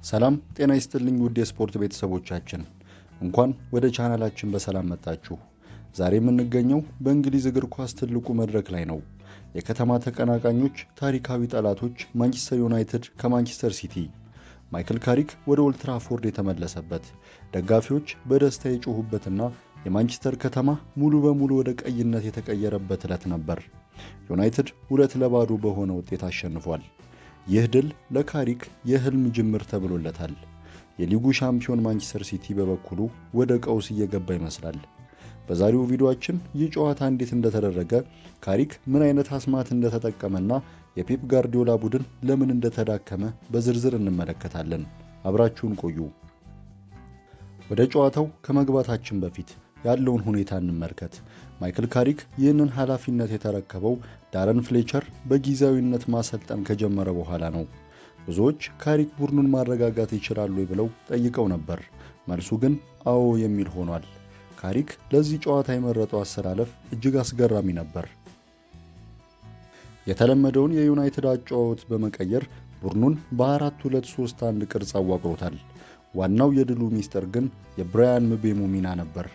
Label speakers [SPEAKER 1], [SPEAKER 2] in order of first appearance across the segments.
[SPEAKER 1] ሰላም ጤና ይስጥልኝ ውድ የስፖርት ቤተሰቦቻችን እንኳን ወደ ቻናላችን በሰላም መጣችሁ። ዛሬ የምንገኘው በእንግሊዝ እግር ኳስ ትልቁ መድረክ ላይ ነው። የከተማ ተቀናቃኞች ታሪካዊ ጠላቶች ማንቸስተር ዩናይትድ ከማንቸስተር ሲቲ፣ ማይክል ካሪክ ወደ ኦልድ ትራፎርድ የተመለሰበት፣ ደጋፊዎች በደስታ የጮሁበትና የማንቸስተር ከተማ ሙሉ በሙሉ ወደ ቀይነት የተቀየረበት ዕለት ነበር። ዩናይትድ 2-0 በሆነ ውጤት አሸንፏል። ይህ ድል ለካሪክ የህልም ጅምር ተብሎለታል። የሊጉ ሻምፒዮን ማንቸስተር ሲቲ በበኩሉ ወደ ቀውስ እየገባ ይመስላል። በዛሬው ቪዲዮአችን ይህ ጨዋታ እንዴት እንደተደረገ፣ ካሪክ ምን አይነት አስማት እንደተጠቀመና የፔፕ ጋርዲዮላ ቡድን ለምን እንደተዳከመ በዝርዝር እንመለከታለን። አብራችሁን ቆዩ። ወደ ጨዋታው ከመግባታችን በፊት ያለውን ሁኔታ እንመልከት። ማይክል ካሪክ ይህንን ኃላፊነት የተረከበው ዳረን ፍሌቸር በጊዜያዊነት ማሰልጠን ከጀመረ በኋላ ነው። ብዙዎች ካሪክ ቡድኑን ማረጋጋት ይችላሉ ብለው ጠይቀው ነበር። መልሱ ግን አዎ የሚል ሆኗል። ካሪክ ለዚህ ጨዋታ የመረጠው አሰላለፍ እጅግ አስገራሚ ነበር። የተለመደውን የዩናይትድ አጨዋወት በመቀየር ቡድኑን በ4-2-3-1 ቅርጽ አዋቅሮታል። ዋናው የድሉ ሚስጥር ግን የብራያን ምቤሞ ሚና ነበር።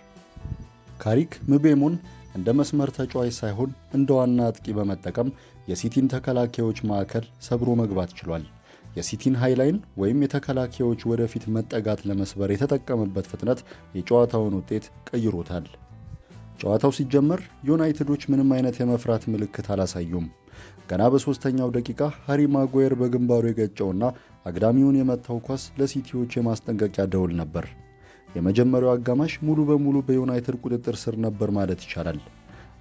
[SPEAKER 1] ካሪክ ምቤሞን እንደ መስመር ተጫዋች ሳይሆን እንደ ዋና አጥቂ በመጠቀም የሲቲን ተከላካዮች ማዕከል ሰብሮ መግባት ችሏል። የሲቲን ሃይላይን ወይም የተከላካዮች ወደፊት መጠጋት ለመስበር የተጠቀመበት ፍጥነት የጨዋታውን ውጤት ቀይሮታል። ጨዋታው ሲጀመር ዩናይትዶች ምንም አይነት የመፍራት ምልክት አላሳዩም። ገና በ3ኛው ደቂቃ ሃሪ ማጓየር በግንባሩ የገጨውና አግዳሚውን የመታው ኳስ ለሲቲዎች የማስጠንቀቂያ ደውል ነበር። የመጀመሪያው አጋማሽ ሙሉ በሙሉ በዩናይትድ ቁጥጥር ስር ነበር ማለት ይቻላል።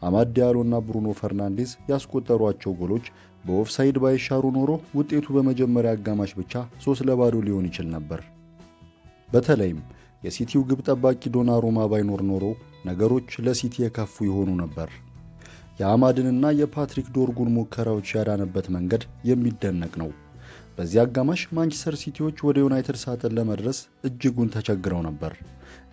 [SPEAKER 1] አማድ ዲያሎና ብሩኖ ፈርናንዴዝ ያስቆጠሯቸው ጎሎች በኦፍሳይድ ባይሻሩ ኖሮ ውጤቱ በመጀመሪያ አጋማሽ ብቻ 3-0 ሊሆን ይችል ነበር። በተለይም የሲቲው ግብ ጠባቂ ዶናሩማ ባይኖር ኖሮ ነገሮች ለሲቲ የከፉ ይሆኑ ነበር። የአማድንና የፓትሪክ ዶርጉን ሙከራዎች ያዳነበት መንገድ የሚደነቅ ነው። በዚህ አጋማሽ ማንቸስተር ሲቲዎች ወደ ዩናይትድ ሳጥን ለመድረስ እጅጉን ተቸግረው ነበር።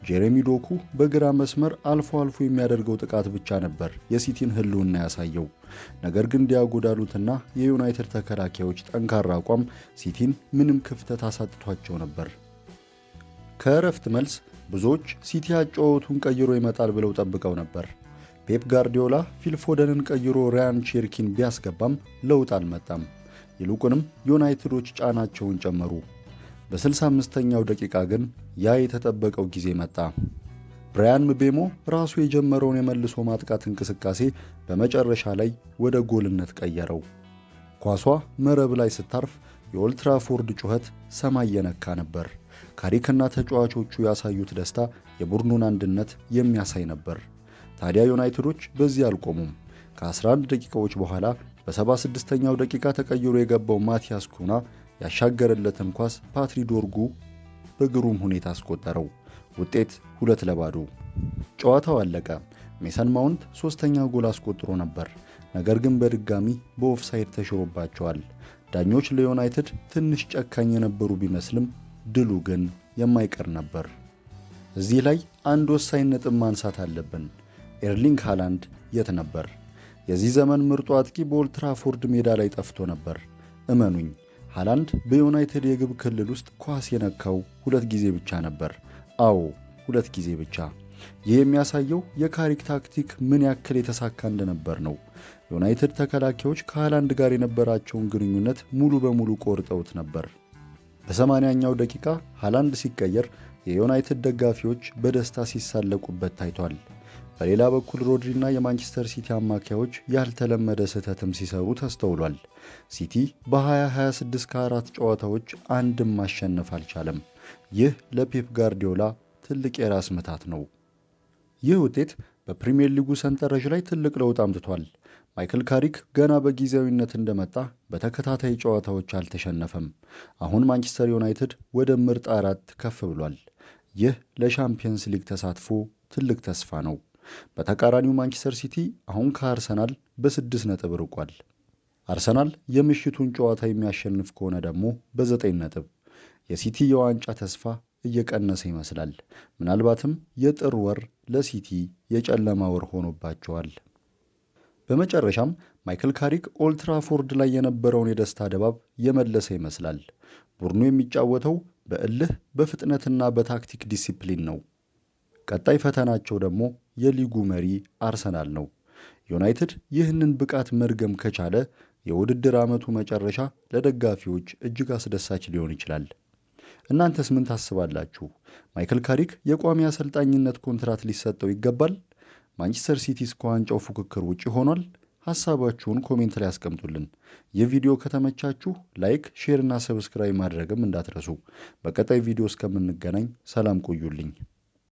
[SPEAKER 1] ጄሬሚ ዶኩ በግራ መስመር አልፎ አልፎ የሚያደርገው ጥቃት ብቻ ነበር የሲቲን ህልውና ያሳየው። ነገር ግን ዲያጎ ዳሉትና የዩናይትድ ተከላካዮች ጠንካራ አቋም ሲቲን ምንም ክፍተት አሳጥቷቸው ነበር። ከእረፍት መልስ ብዙዎች ሲቲ አጨዋወቱን ቀይሮ ይመጣል ብለው ጠብቀው ነበር። ፔፕ ጋርዲዮላ ፊልፎደንን ቀይሮ ራያን ቼርኪን ቢያስገባም ለውጥ አልመጣም። ይልቁንም ዩናይትዶች ጫናቸውን ጨመሩ። በ65ኛው ደቂቃ ግን ያ የተጠበቀው ጊዜ መጣ። ብራያን ምቤሞ ራሱ የጀመረውን የመልሶ ማጥቃት እንቅስቃሴ በመጨረሻ ላይ ወደ ጎልነት ቀየረው። ኳሷ መረብ ላይ ስታርፍ የኦልድ ትራፎርድ ጩኸት ሰማይ የነካ ነበር። ካሪክና ተጫዋቾቹ ያሳዩት ደስታ የቡድኑን አንድነት የሚያሳይ ነበር። ታዲያ ዩናይትዶች በዚህ አልቆሙም። ከ11 ደቂቃዎች በኋላ በ76ኛው ደቂቃ ተቀይሮ የገባው ማቲያስ ኩና ያሻገረለትን ኳስ ፓትሪ ዶርጉ በግሩም ሁኔታ አስቆጠረው። ውጤት 2-0። ጨዋታው አለቀ። ሜሰን ማውንት 3ኛ ጎል አስቆጥሮ ነበር። ነገር ግን በድጋሚ በኦፍሳይድ ተሽሮባቸዋል። ዳኞች ለዩናይትድ ትንሽ ጨካኝ የነበሩ ቢመስልም ድሉ ግን የማይቀር ነበር። እዚህ ላይ አንድ ወሳኝ ነጥብ ማንሳት አለብን። ኤርሊንግ ሃላንድ የት ነበር? የዚህ ዘመን ምርጡ አጥቂ በኦልድ ትራፎርድ ሜዳ ላይ ጠፍቶ ነበር። እመኑኝ፣ ሃላንድ በዩናይትድ የግብ ክልል ውስጥ ኳስ የነካው 2 ጊዜ ብቻ ነበር። አዎ 2 ጊዜ ብቻ። ይህ የሚያሳየው የካሪክ ታክቲክ ምን ያክል የተሳካ እንደነበር ነው። ዩናይትድ ተከላካዮች ከሃላንድ ጋር የነበራቸውን ግንኙነት ሙሉ በሙሉ ቆርጠውት ነበር። በ80ኛው ደቂቃ ሃላንድ ሲቀየር የዩናይትድ ደጋፊዎች በደስታ ሲሳለቁበት ታይቷል። በሌላ በኩል ሮድሪና የማንቸስተር ሲቲ አማካዮች ያልተለመደ ስህተትም ሲሰሩ ተስተውሏል። ሲቲ በ2026 ከ4 ጨዋታዎች አንድም ማሸነፍ አልቻለም። ይህ ለፔፕ ጋርዲዮላ ትልቅ የራስ ምታት ነው። ይህ ውጤት በፕሪሚየር ሊጉ ሰንጠረዥ ላይ ትልቅ ለውጥ አምጥቷል። ማይክል ካሪክ ገና በጊዜያዊነት እንደመጣ በተከታታይ ጨዋታዎች አልተሸነፈም። አሁን ማንቸስተር ዩናይትድ ወደ ምርጥ 4 ከፍ ብሏል። ይህ ለሻምፒየንስ ሊግ ተሳትፎ ትልቅ ተስፋ ነው። በተቃራኒው ማንቸስተር ሲቲ አሁን ከአርሰናል በ6 ነጥብ ርቋል። አርሰናል የምሽቱን ጨዋታ የሚያሸንፍ ከሆነ ደግሞ በ9 ነጥብ። የሲቲ የዋንጫ ተስፋ እየቀነሰ ይመስላል። ምናልባትም የጥር ወር ለሲቲ የጨለማ ወር ሆኖባቸዋል። በመጨረሻም ማይክል ካሪክ ኦልድ ትራፎርድ ላይ የነበረውን የደስታ ድባብ የመለሰ ይመስላል። ቡድኑ የሚጫወተው በእልህ በፍጥነትና በታክቲክ ዲሲፕሊን ነው። ቀጣይ ፈተናቸው ደግሞ የሊጉ መሪ አርሰናል ነው። ዩናይትድ ይህንን ብቃት መድገም ከቻለ የውድድር ዓመቱ መጨረሻ ለደጋፊዎች እጅግ አስደሳች ሊሆን ይችላል። እናንተስ ምን ታስባላችሁ? ማይክል ካሪክ የቋሚ አሰልጣኝነት ኮንትራት ሊሰጠው ይገባል? ማንቸስተር ሲቲስ ከዋንጫው ፉክክር ውጪ ሆኗል? ሐሳባችሁን ኮሜንት ላይ አስቀምጡልን። ይህ ቪዲዮ ከተመቻችሁ ላይክ፣ ሼር እና ሰብስክራይብ ማድረግም እንዳትረሱ። በቀጣይ ቪዲዮ እስከምንገናኝ ሰላም ቆዩልኝ።